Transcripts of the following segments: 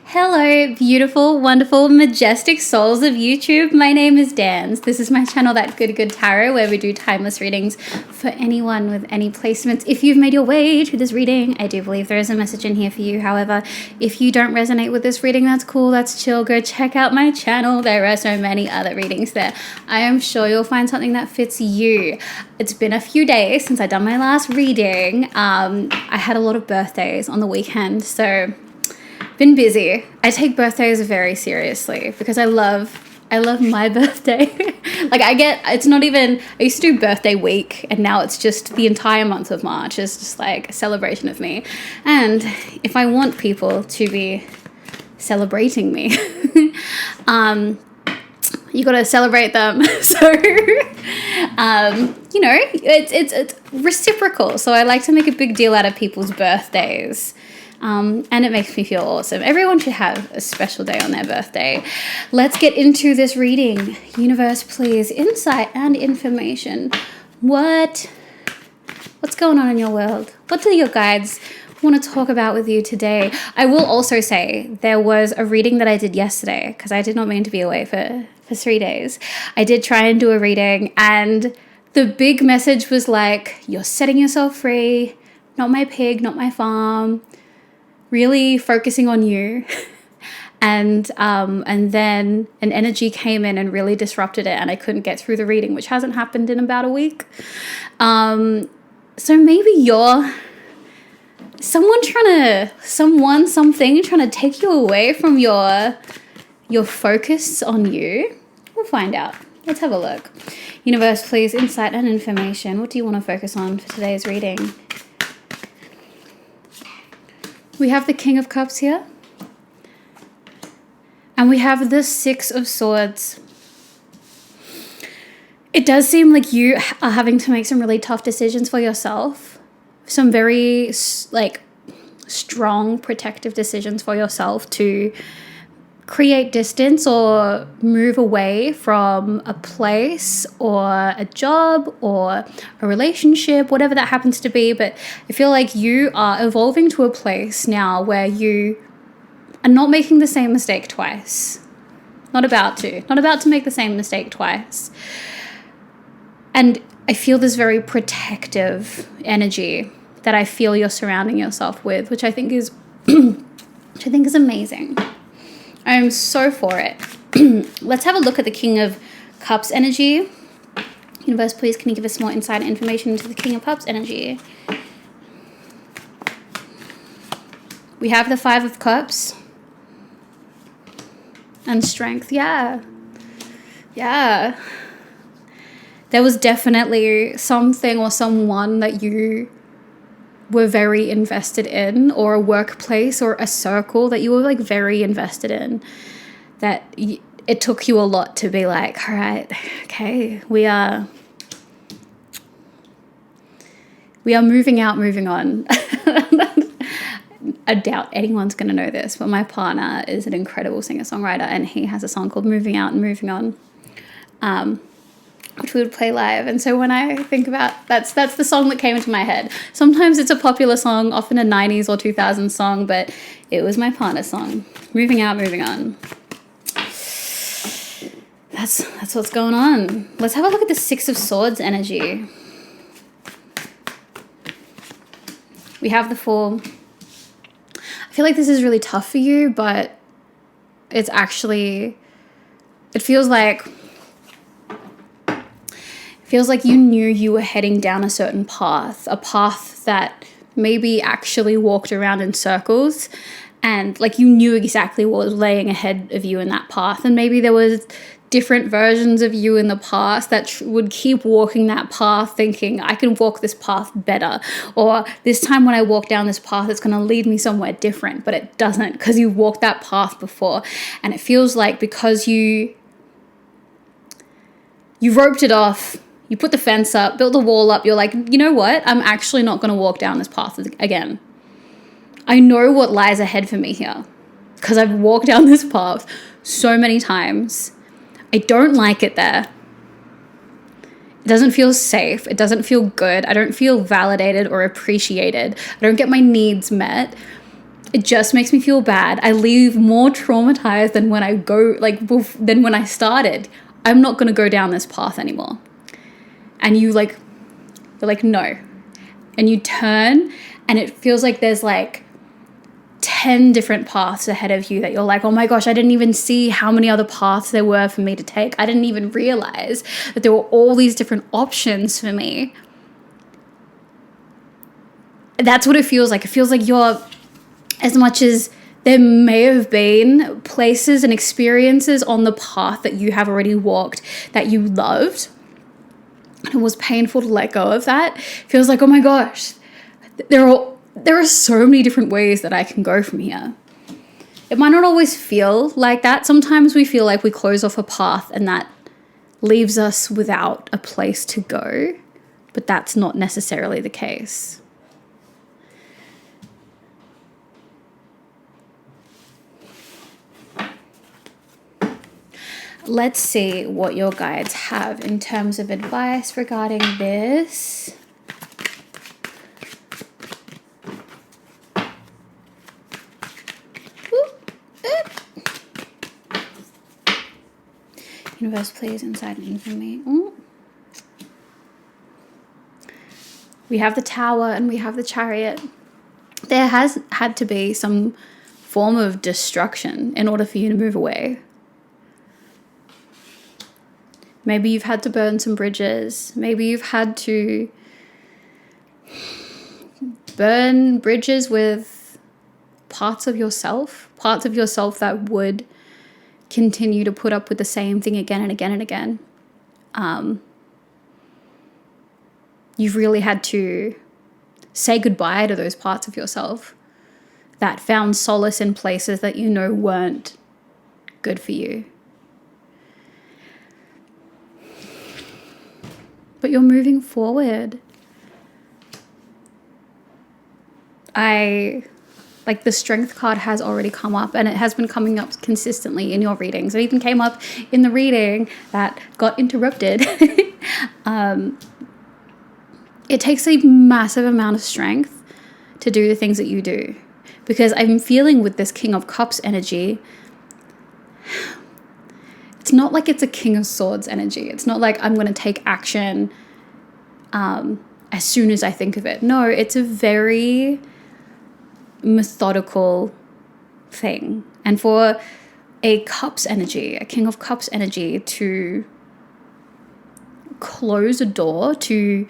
Hello, beautiful, wonderful, majestic souls of YouTube. My name is Dans. This is my channel, That Good Tarot, where we do timeless readings for anyone with any placements. If you've made your way to this reading, I do believe there is a message in here for you. However, if you don't resonate with this reading, that's cool, that's chill. Go check out my channel. There are so many other readings there. I am sure you'll find something that fits you. It's been a few days since I've done my last reading. I had a lot of birthdays on the weekend, so been busy. I take birthdays very seriously because I love my birthday. It's not even, I used to do birthday week and now it's just the entire month of March is just like a celebration of me. And if I want people to be celebrating me, you got to celebrate them. So, it's reciprocal. So I like to make a big deal out of people's birthdays. And it makes me feel awesome. Everyone should have a special day on their birthday. Let's get into this reading. Universe, please, insight and information. What's going on in your world? What do your guides want to talk about with you today? I will also say there was a reading that I did yesterday because I did not mean to be away for 3 days. I did try and do a reading and the big message was like, you're setting yourself free, not my pig, not my farm. Really focusing on you. And then an energy came in and really disrupted it and I couldn't get through the reading, which hasn't happened in about a week. So maybe you're something trying to take you away from your focus on you. We'll find out. Let's have a look. Universe, please, insight and information. What do you want to focus on for today's reading? We have the King of Cups here. And we have the Six of Swords. It does seem like you are having to make some really tough decisions for yourself. Some very strong protective decisions for yourself to create distance or move away from a place or a job or a relationship, whatever that happens to be. But I feel like you are evolving to a place now where you are not making the same mistake twice. Not about to make the same mistake twice. And I feel this very protective energy that I feel you're surrounding yourself with, which I think is amazing. I am so for it. Let's have a look at the King of Cups energy. Universe, please, can you give us more insight and information into the King of Cups energy? We have the Five of Cups. And strength, yeah. There was definitely something or someone that you were very invested in, or a workplace or a circle that you were very invested in, that it took you a lot to be like, all right, okay, we are moving on. I doubt anyone's going to know this, but my partner is an incredible singer-songwriter and he has a song called Moving Out and Moving On, which we would play live. And so when I think about that's the song that came into my head. Sometimes it's a popular song, often a 90s or 2000s song, but it was my partner's song. Moving out, moving on. That's what's going on. Let's have a look at the Six of Swords energy. We have the Fool. I feel like this is really tough for you, but it feels like you knew you were heading down a certain path, a path that maybe actually walked around in circles, and you knew exactly what was laying ahead of you in that path. And maybe there was different versions of you in the past that would keep walking that path thinking, I can walk this path better, or this time when I walk down this path, it's going to lead me somewhere different, but it doesn't because you walked that path before. And it feels like because you roped it off, you put the fence up, built the wall up, you're like, you know what? I'm actually not going to walk down this path again. I know what lies ahead for me here because I've walked down this path so many times. I don't like it there. It doesn't feel safe. It doesn't feel good. I don't feel validated or appreciated. I don't get my needs met. it just makes me feel bad. I leave more traumatized than when I go, than when I started. I'm not going to go down this path anymore. And you're like, no. And you turn, and it feels like there's 10 different paths ahead of you that you're like, oh my gosh, I didn't even see how many other paths there were for me to take. I didn't even realize that there were all these different options for me. That's what it feels like. It feels like you're, as much as there may have been places and experiences on the path that you have already walked that you loved, and it was painful to let go of that, it feels like, oh my gosh, there are so many different ways that I can go from here. It might not always feel like that. Sometimes we feel like we close off a path and that leaves us without a place to go, but that's not necessarily the case. Let's see what your guides have in terms of advice regarding this. Universe, please, inside and for me. Ooh. We have the Tower and we have the Chariot. There has had to be some form of destruction in order for you to move away. Maybe you've had to burn some bridges. Maybe you've had to burn bridges with parts of yourself that would continue to put up with the same thing again and again and again. You've really had to say goodbye to those parts of yourself that found solace in places that you know weren't good for you. But you're moving forward. The Strength card has already come up, and it has been coming up consistently in your readings. It even came up in the reading that got interrupted. It takes a massive amount of strength to do the things that you do, because I'm feeling with this King of Cups energy, it's not like it's a King of Swords energy. It's not like I'm going to take action as soon as I think of it. No, it's a very methodical thing. And for a Cups energy, a King of Cups energy, to close a door, to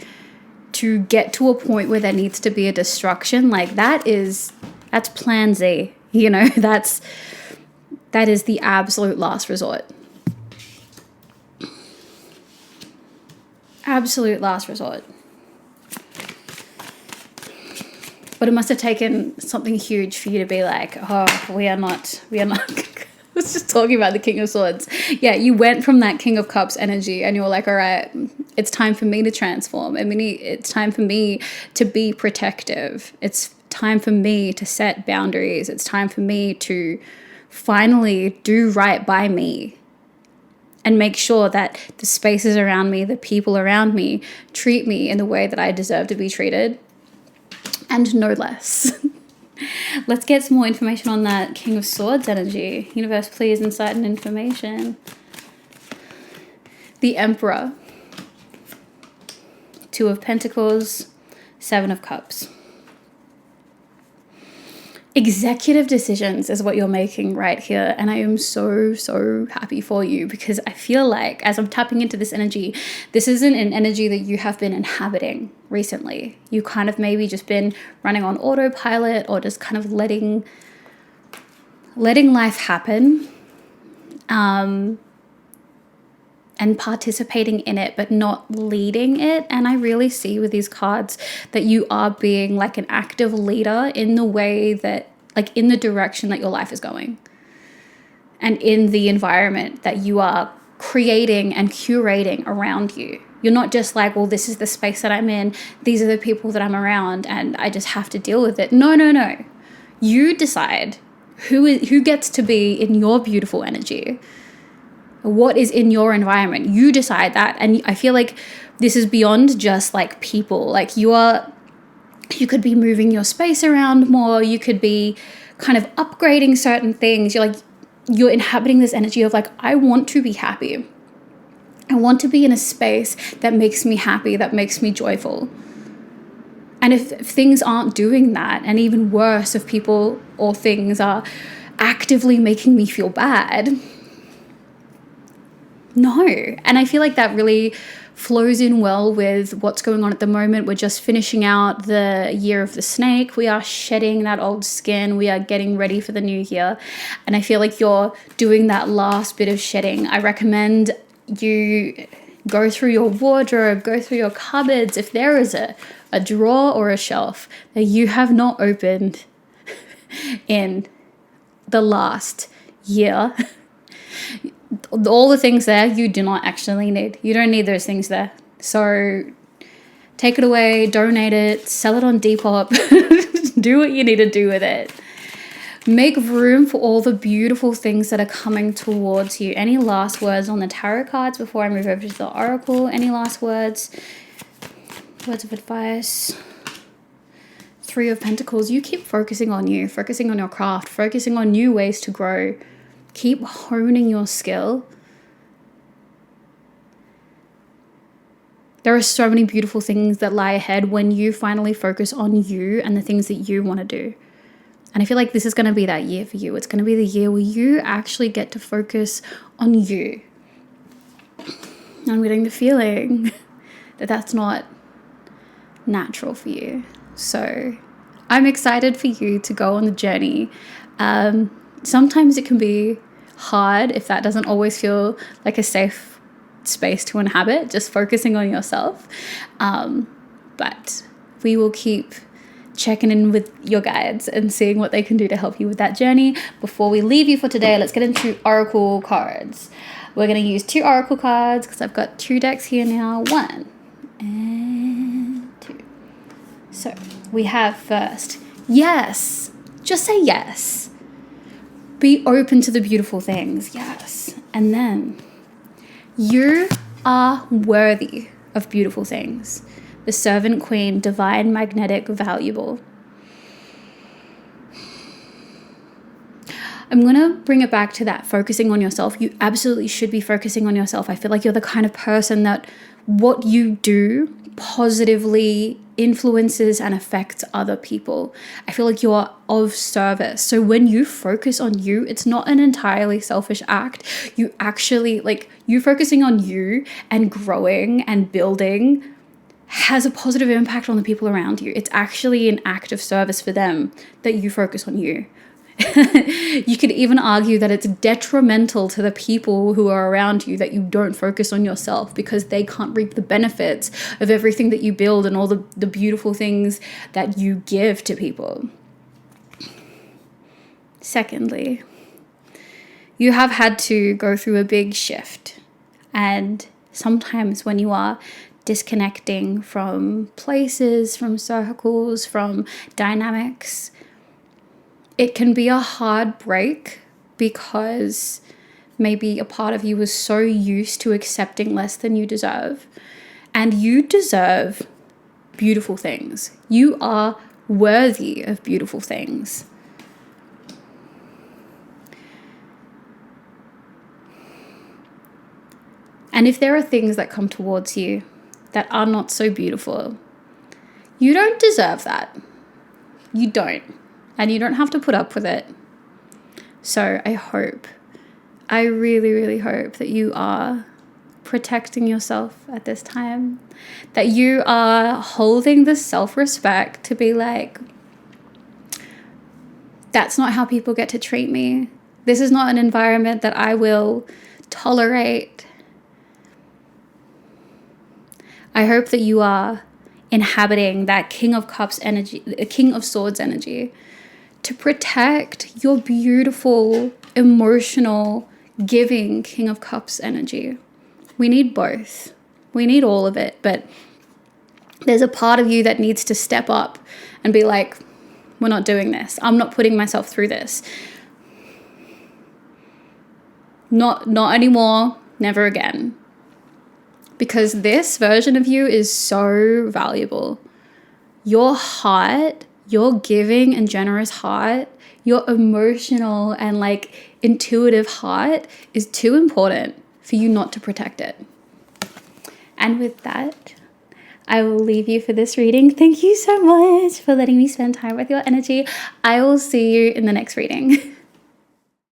get to a point where there needs to be a destruction, that's plan Z. That is the absolute last resort. Absolute last resort. But it must have taken something huge for you to be like, oh, we are not. I was just talking about the King of Swords. Yeah, you went from that King of Cups energy and you were like, all right, it's time for me to transform. It's time for me to be protective. It's time for me to set boundaries. It's time for me to finally do right by me and make sure that the spaces around me, the people around me, treat me in the way that I deserve to be treated, and no less. Let's get some more information on that King of Swords energy. Universe, please, insight and information. The Emperor. Two of Pentacles, Seven of Cups. Executive decisions is what you're making right here. And I am so, so happy for you, because I feel like as I'm tapping into this energy, this isn't an energy that you have been inhabiting recently. You kind of maybe just been running on autopilot, or just kind of letting life happen, and participating in it, but not leading it. And I really see with these cards that you are being like an active leader in the way that, in the direction that your life is going, and in the environment that you are creating and curating around you. You're not just like, well, this is the space that I'm in, these are the people that I'm around, and I just have to deal with it. No. You decide who gets to be in your beautiful energy. What is in your environment? You decide that. And I feel like this is beyond just people. You could be moving your space around more. You could be kind of upgrading certain things. You're inhabiting this energy of like, I want to be happy. I want to be in a space that makes me happy, that makes me joyful. And if things aren't doing that, and even worse, if people or things are actively making me feel bad, no. And I feel like that really flows in well with what's going on at the moment. We're just finishing out the year of the snake. We are shedding that old skin. We are getting ready for the new year. And I feel like you're doing that last bit of shedding. I recommend you go through your wardrobe, go through your cupboards. If there is a drawer or a shelf that you have not opened in the last year, all the things there you do not actually need. You don't need those things there. So take it away, donate it, sell it on Depop, do what you need to do with it. Make room for all the beautiful things that are coming towards you. Any last words on the tarot cards before I move over to the oracle? Any last words? Words of advice? Three of Pentacles. You keep focusing on you, focusing on your craft, focusing on new ways to grow. Keep honing your skill. There are so many beautiful things that lie ahead when you finally focus on you and the things that you want to do. And I feel like this is going to be that year for you. It's going to be the year where you actually get to focus on you. I'm getting the feeling that that's not natural for you. So I'm excited for you to go on the journey. Sometimes it can be hard if that doesn't always feel like a safe space to inhabit, just focusing on yourself. But we will keep checking in with your guides and seeing what they can do to help you with that journey. Before we leave you for today, let's get into oracle cards. We're going to use 2 oracle cards because I've got 2 decks here now. 1 and 2. So we have first, yes. Just say yes. Be open to the beautiful things. Yes. And then you are worthy of beautiful things. The Servant Queen, divine, magnetic, valuable. I'm going to bring it back to that focusing on yourself. You absolutely should be focusing on yourself. I feel like you're the kind of person that what you do positively influences and affects other people. I feel like you're of service. So when you focus on you, it's not an entirely selfish act. You actually, like, you focusing on you and growing and building has a positive impact on the people around you. It's actually an act of service for them that you focus on you. You could even argue that it's detrimental to the people who are around you that you don't focus on yourself, because they can't reap the benefits of everything that you build and all the beautiful things that you give to people. Secondly, you have had to go through a big shift. And sometimes when you are disconnecting from places, from circles, from dynamics, it can be a hard break, because maybe a part of you was so used to accepting less than you deserve. And you deserve beautiful things. You are worthy of beautiful things. And if there are things that come towards you that are not so beautiful, you don't deserve that. You don't. And you don't have to put up with it. So I really, really hope that you are protecting yourself at this time. That you are holding the self-respect to be like, that's not how people get to treat me. This is not an environment that I will tolerate. I hope that you are inhabiting that King of Cups energy, King of Swords energy, to protect your beautiful, emotional, giving King of Cups energy. We need both. We need all of it. But there's a part of you that needs to step up and be like, we're not doing this. I'm not putting myself through this. Not anymore. Never again. Because this version of you is so valuable. Your heart your giving and generous heart, your emotional and like intuitive heart is too important for you not to protect it. And with that, I will leave you for this reading. Thank you so much for letting me spend time with your energy. I will see you in the next reading.